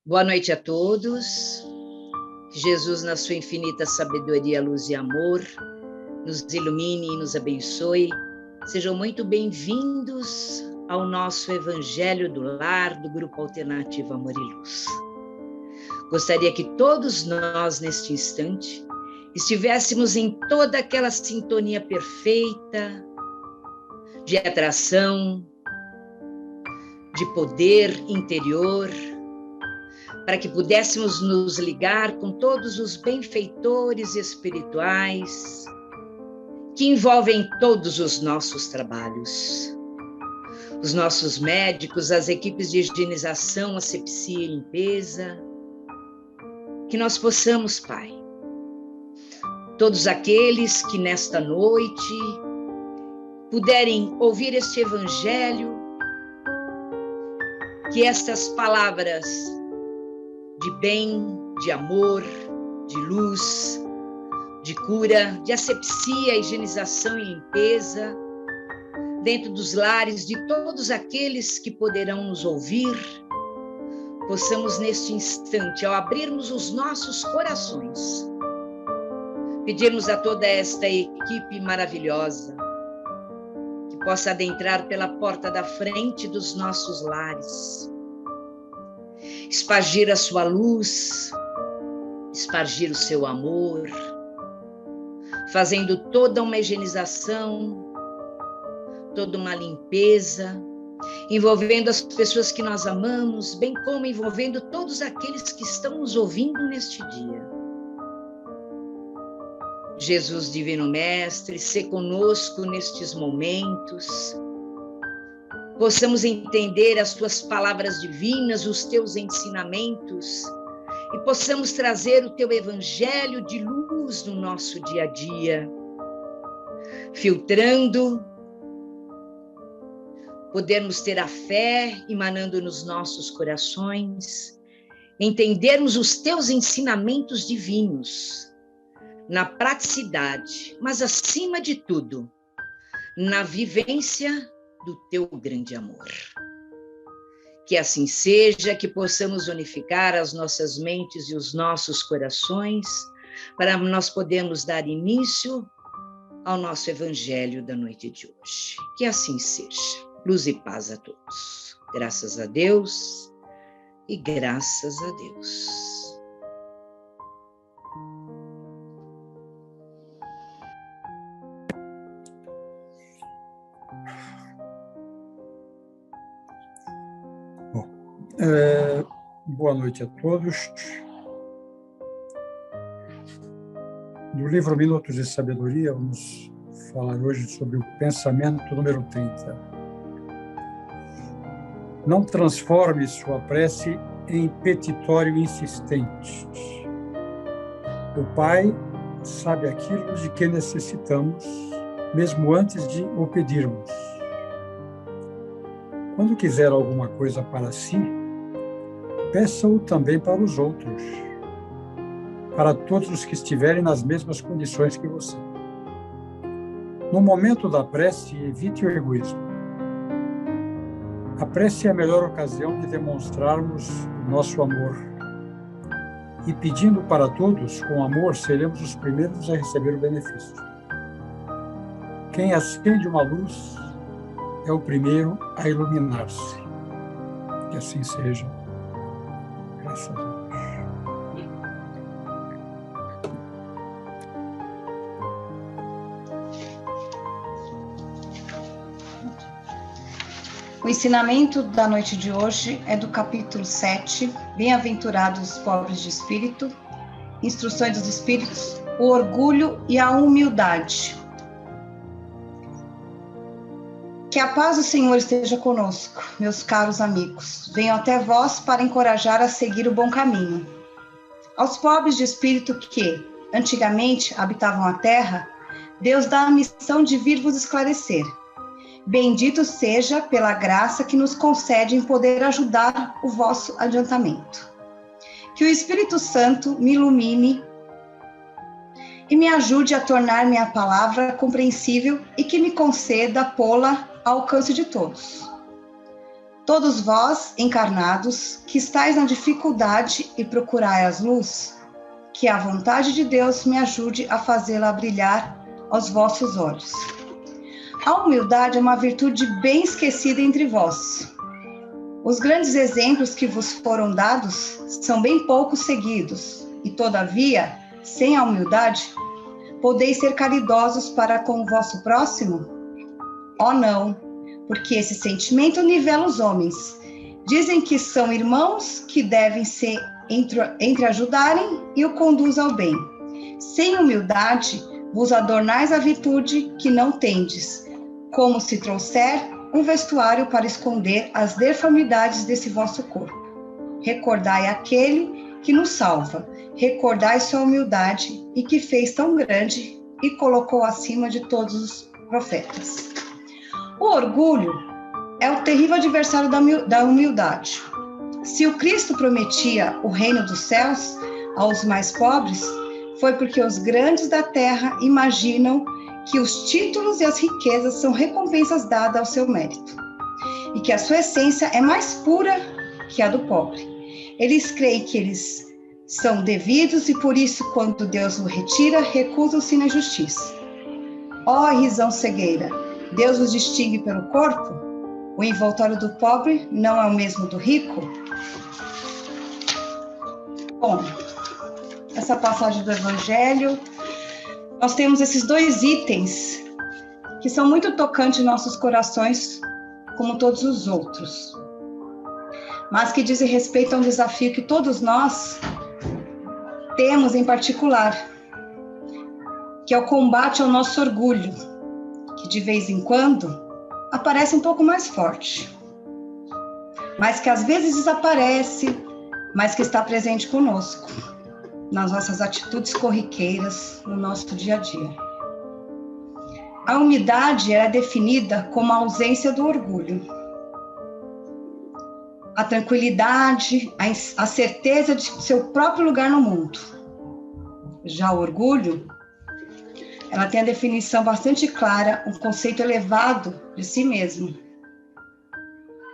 Boa noite a todos. Que Jesus, na sua infinita sabedoria, luz e amor, nos ilumine e nos abençoe. Sejam muito bem-vindos ao nosso Evangelho do Lar, do Grupo Alternativo Amor e Luz. Gostaria que todos nós, neste instante, estivéssemos em toda aquela sintonia perfeita, de atração, de poder interior, para que pudéssemos nos ligar com todos os benfeitores espirituais que envolvem todos os nossos trabalhos. Os nossos médicos, as equipes de higienização, asepsia e limpeza. Que nós possamos, Pai, todos aqueles que nesta noite puderem ouvir este Evangelho, que estas palavras de bem, de amor, de luz, de cura, de asepsia, higienização e limpeza, dentro dos lares de todos aqueles que poderão nos ouvir, possamos neste instante, ao abrirmos os nossos corações, pedirmos a toda esta equipe maravilhosa que possa adentrar pela porta da frente dos nossos lares, espargir a sua luz, espargir o seu amor, fazendo toda uma higienização, toda uma limpeza, envolvendo as pessoas que nós amamos, bem como envolvendo todos aqueles que estão nos ouvindo neste dia. Jesus Divino Mestre, sê conosco nestes momentos, possamos entender as tuas palavras divinas, os teus ensinamentos, e possamos trazer o teu evangelho de luz no nosso dia a dia, filtrando, podermos ter a fé emanando nos nossos corações, entendermos os teus ensinamentos divinos, na praticidade, mas acima de tudo, na vivência do teu grande amor. Que assim seja, que possamos unificar as nossas mentes e os nossos corações, para nós podermos dar início ao nosso Evangelho da noite de hoje. Que assim seja. Luz e paz a todos. Graças a Deus e graças a Deus. Boa noite a todos. Do livro Minutos de Sabedoria, vamos falar hoje sobre o pensamento número 30. Não transforme sua prece em petitório insistente. O Pai sabe aquilo de que necessitamos, mesmo antes de o pedirmos. Quando quiser alguma coisa para si, peça-o também para os outros, para todos os que estiverem nas mesmas condições que você. No momento da prece, evite o egoísmo. A prece é a melhor ocasião de demonstrarmos o nosso amor. E pedindo para todos, com amor, seremos os primeiros a receber o benefício. Quem acende uma luz é o primeiro a iluminar-se. Que assim seja. Graças a Deus. O ensinamento da noite de hoje é do capítulo 7, Bem-aventurados os pobres de espírito, Instruções dos Espíritos, o orgulho e a humildade. Que a paz do Senhor esteja conosco, meus caros amigos. Venho até vós para encorajar a seguir o bom caminho. Aos pobres de espírito que, antigamente, habitavam a terra, Deus dá a missão de vir vos esclarecer. Bendito seja pela graça que nos concede em poder ajudar o vosso adiantamento. Que o Espírito Santo me ilumine e me ajude a tornar minha palavra compreensível e que me conceda pô-la ao alcance de todos. todos vós, encarnados, que estáis na dificuldade e procurai as luz, que a vontade de Deus me ajude a fazê-la brilhar aos vossos olhos. A humildade é uma virtude bem esquecida entre vós. Os grandes exemplos que vos foram dados são bem pouco seguidos, e todavia, sem a humildade, podeis ser caridosos para com o vosso próximo? Oh, não, porque esse sentimento nivela os homens. Dizem que são irmãos que devem se entreajudarem e o conduz ao bem. Sem humildade, vos adornais a virtude que não tendes, como se trouxer um vestuário para esconder as deformidades desse vosso corpo. Recordai aquele que nos salva, recordai sua humildade e que fez tão grande e colocou acima de todos os profetas. O orgulho é o terrível adversário da humildade. Se o Cristo prometia o reino dos céus aos mais pobres, foi porque os grandes da terra imaginam que os títulos e as riquezas são recompensas dadas ao seu mérito, e que a sua essência é mais pura que a do pobre. Eles creem que eles são devidos e por isso, quando Deus o retira, recusam-se na justiça. Ó risão cegueira! Deus os distingue pelo corpo? O envoltório do pobre não é o mesmo do rico? Bom, essa passagem do Evangelho, nós temos esses dois itens que são muito tocantes em nossos corações, como todos os outros, mas que dizem respeito a um desafio que todos nós temos em particular, que é o combate ao nosso orgulho, que de vez em quando aparece um pouco mais forte, mas que às vezes desaparece, mas que está presente conosco, nas nossas atitudes corriqueiras, no nosso dia a dia. A humildade é definida como a ausência do orgulho. A tranquilidade, a certeza de seu próprio lugar no mundo. Já o orgulho, ela tem a definição bastante clara, um conceito elevado de si mesmo.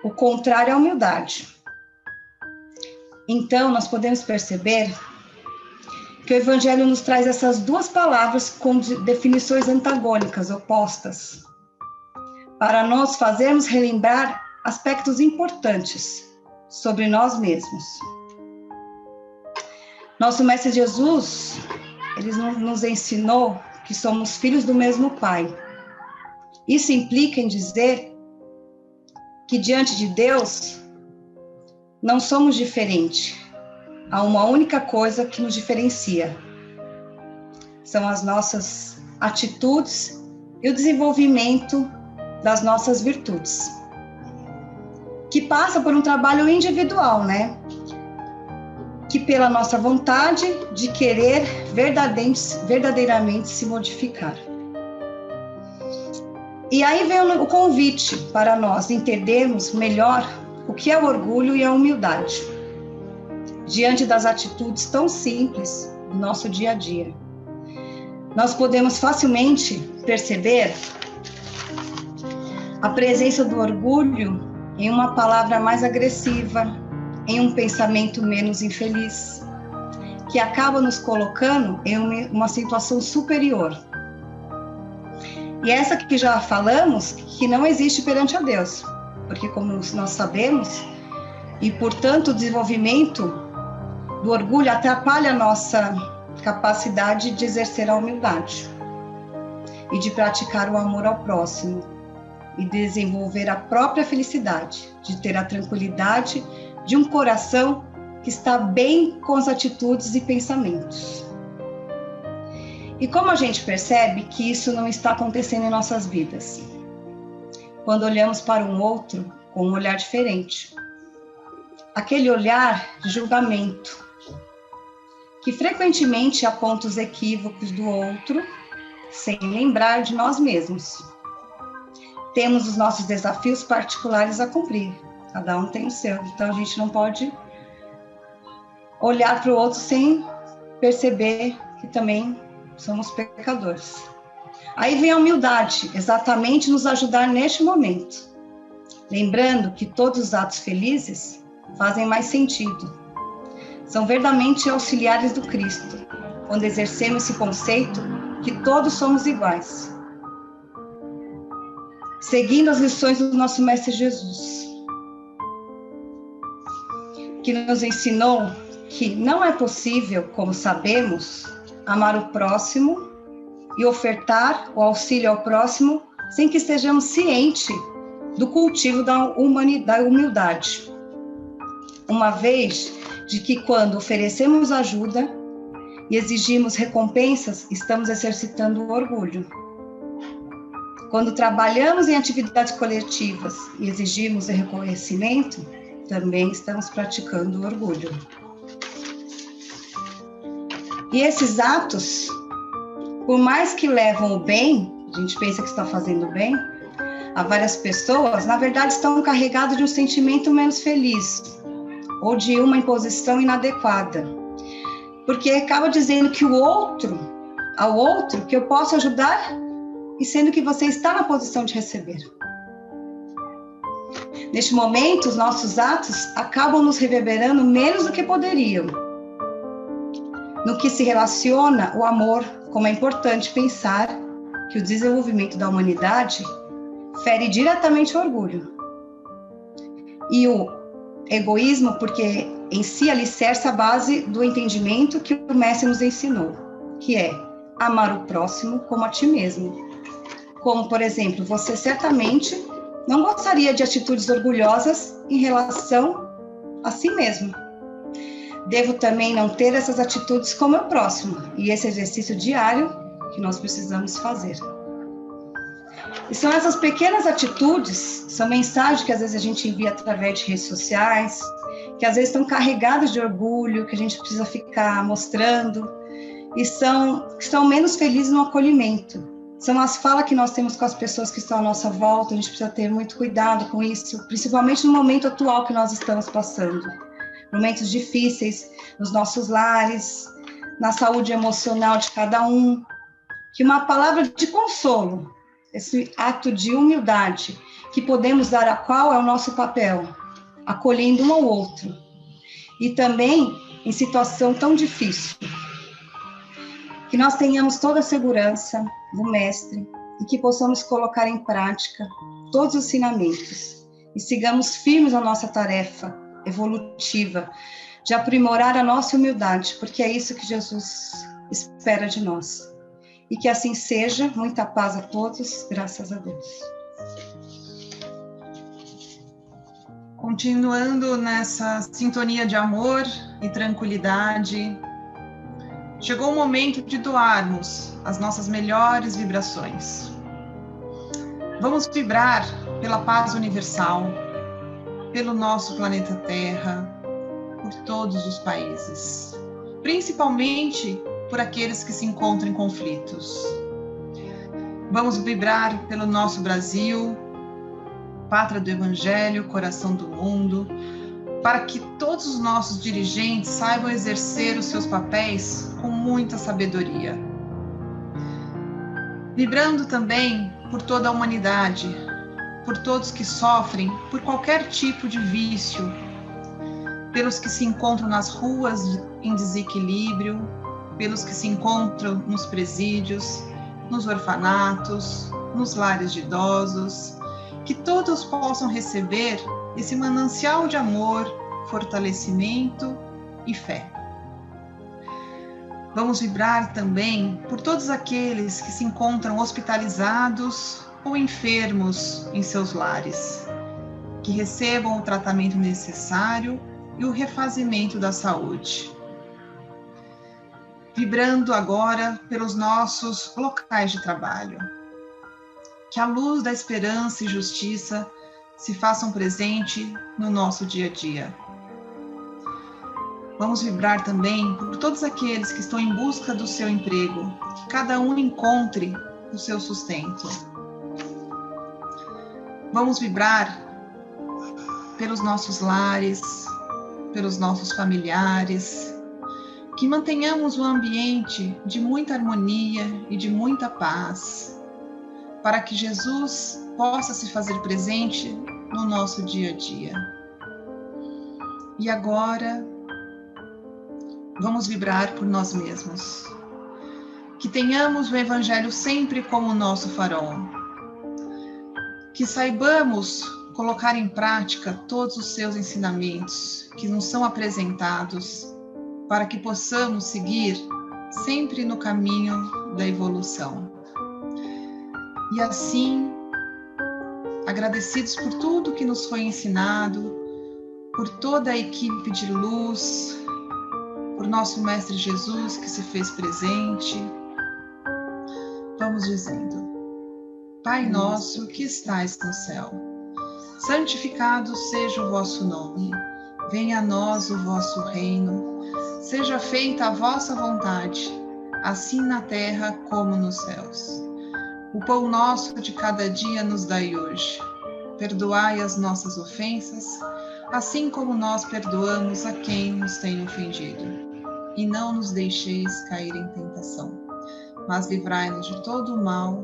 O contrário é a humildade. Então, nós podemos perceber que o Evangelho nos traz essas duas palavras com definições antagônicas, opostas, para nós fazermos relembrar aspectos importantes sobre nós mesmos. Nosso Mestre Jesus, ele nos ensinou que somos filhos do mesmo Pai. Isso implica em dizer que diante de Deus não somos diferentes. Há uma única coisa que nos diferencia. São as nossas atitudes e o desenvolvimento das nossas virtudes. Que passa por um trabalho individual, né? Que pela nossa vontade de querer verdadeiramente se modificar. E aí vem o convite para nós entendermos melhor o que é o orgulho e a humildade, diante das atitudes tão simples do nosso dia a dia. Nós podemos facilmente perceber a presença do orgulho em uma palavra mais agressiva, em um pensamento menos infeliz, que acaba nos colocando em uma situação superior. E essa que já falamos, que não existe perante a Deus, porque como nós sabemos, e portanto o desenvolvimento do orgulho atrapalha a nossa capacidade de exercer a humildade e de praticar o amor ao próximo e desenvolver a própria felicidade, de ter a tranquilidade de um coração que está bem com as atitudes e pensamentos. E como a gente percebe que isso não está acontecendo em nossas vidas? Quando olhamos para um outro com um olhar diferente. Aquele olhar de julgamento, que frequentemente aponta os equívocos do outro, sem lembrar de nós mesmos. Temos os nossos desafios particulares a cumprir, cada um tem o seu, então a gente não pode olhar para o outro sem perceber que também somos pecadores. Aí vem a humildade, exatamente nos ajudar neste momento, lembrando que todos os atos felizes fazem mais sentido. São verdadeiramente auxiliares do Cristo, quando exercemos esse conceito que todos somos iguais. Seguindo as lições do nosso Mestre Jesus, que nos ensinou que não é possível, como sabemos, amar o próximo e ofertar o auxílio ao próximo sem que estejamos cientes do cultivo da humildade. Uma vez de que quando oferecemos ajuda e exigimos recompensas, estamos exercitando o orgulho. Quando trabalhamos em atividades coletivas e exigimos reconhecimento, também estamos praticando o orgulho. E esses atos, por mais que levam o bem, a gente pensa que está fazendo bem, a várias pessoas, na verdade estão carregados de um sentimento menos feliz, ou de uma imposição inadequada. Porque acaba dizendo que ao outro, que eu posso ajudar, e sendo que você está na posição de receber. Neste momento, os nossos atos acabam nos reverberando menos do que poderiam. No que se relaciona o amor, como é importante pensar que o desenvolvimento da humanidade fere diretamente o orgulho. E o egoísmo, porque em si alicerça a base do entendimento que o Mestre nos ensinou, que é amar o próximo como a ti mesmo. Como, por exemplo, você certamente não gostaria de atitudes orgulhosas em relação a si mesmo. Devo também não ter essas atitudes com o meu próximo, e esse exercício diário que nós precisamos fazer. E são essas pequenas atitudes, são mensagens que às vezes a gente envia através de redes sociais, que às vezes estão carregadas de orgulho, que a gente precisa ficar mostrando, e são menos felizes no acolhimento. São as falas que nós temos com as pessoas que estão à nossa volta, a gente precisa ter muito cuidado com isso, principalmente no momento atual que nós estamos passando. Momentos difíceis nos nossos lares, na saúde emocional de cada um. Que uma palavra de consolo, esse ato de humildade, que podemos dar a qual é o nosso papel, acolhendo um ao outro. E também em situação tão difícil. Que nós tenhamos toda a segurança do Mestre e que possamos colocar em prática todos os ensinamentos e sigamos firmes na nossa tarefa evolutiva de aprimorar a nossa humildade, porque é isso que Jesus espera de nós. E que assim seja. Muita paz a todos, graças a Deus. Continuando nessa sintonia de amor e tranquilidade, chegou o momento de doarmos as nossas melhores vibrações. Vamos vibrar pela paz universal, pelo nosso planeta Terra, por todos os países, principalmente por aqueles que se encontram em conflitos. Vamos vibrar pelo nosso Brasil, pátria do Evangelho, coração do mundo, para que todos os nossos dirigentes saibam exercer os seus papéis com muita sabedoria. Vibrando também por toda a humanidade, por todos que sofrem por qualquer tipo de vício, pelos que se encontram nas ruas em desequilíbrio, pelos que se encontram nos presídios, nos orfanatos, nos lares de idosos, que todos possam receber esse manancial de amor, fortalecimento e fé. Vamos vibrar também por todos aqueles que se encontram hospitalizados ou enfermos em seus lares, que recebam o tratamento necessário e o refazimento da saúde. Vibrando agora pelos nossos locais de trabalho. Que a luz da esperança e justiça se façam presente no nosso dia a dia. Vamos vibrar também por todos aqueles que estão em busca do seu emprego, que cada um encontre o seu sustento. Vamos vibrar pelos nossos lares, pelos nossos familiares, que mantenhamos um ambiente de muita harmonia e de muita paz, para que Jesus possa se fazer presente no nosso dia a dia. E agora, vamos vibrar por nós mesmos. Que tenhamos o Evangelho sempre como nosso farol. Que saibamos colocar em prática todos os seus ensinamentos que nos são apresentados, para que possamos seguir sempre no caminho da evolução. E assim, agradecidos por tudo que nos foi ensinado, por toda a equipe de luz, por nosso Mestre Jesus que se fez presente, vamos dizendo: Pai nosso que estais no céu, santificado seja o vosso nome, venha a nós o vosso reino, seja feita a vossa vontade, assim na terra como nos céus. O pão nosso de cada dia nos dai hoje. Perdoai as nossas ofensas, assim como nós perdoamos a quem nos tem ofendido. E não nos deixeis cair em tentação, mas livrai-nos de todo o mal.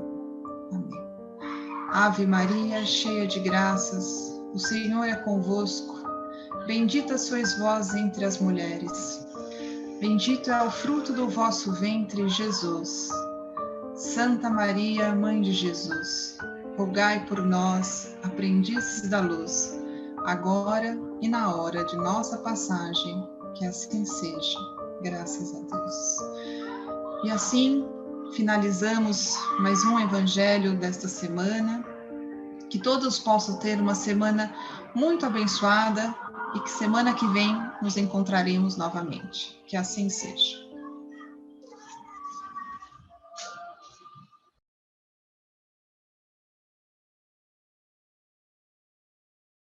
Amém. Ave Maria, cheia de graças, o Senhor é convosco. Bendita sois vós entre as mulheres. Bendito é o fruto do vosso ventre, Jesus. Santa Maria, Mãe de Jesus, rogai por nós, aprendizes da luz, agora e na hora de nossa passagem, que assim seja, graças a Deus. E assim, finalizamos mais um Evangelho desta semana, que todos possam ter uma semana muito abençoada e que semana que vem nos encontraremos novamente, que assim seja.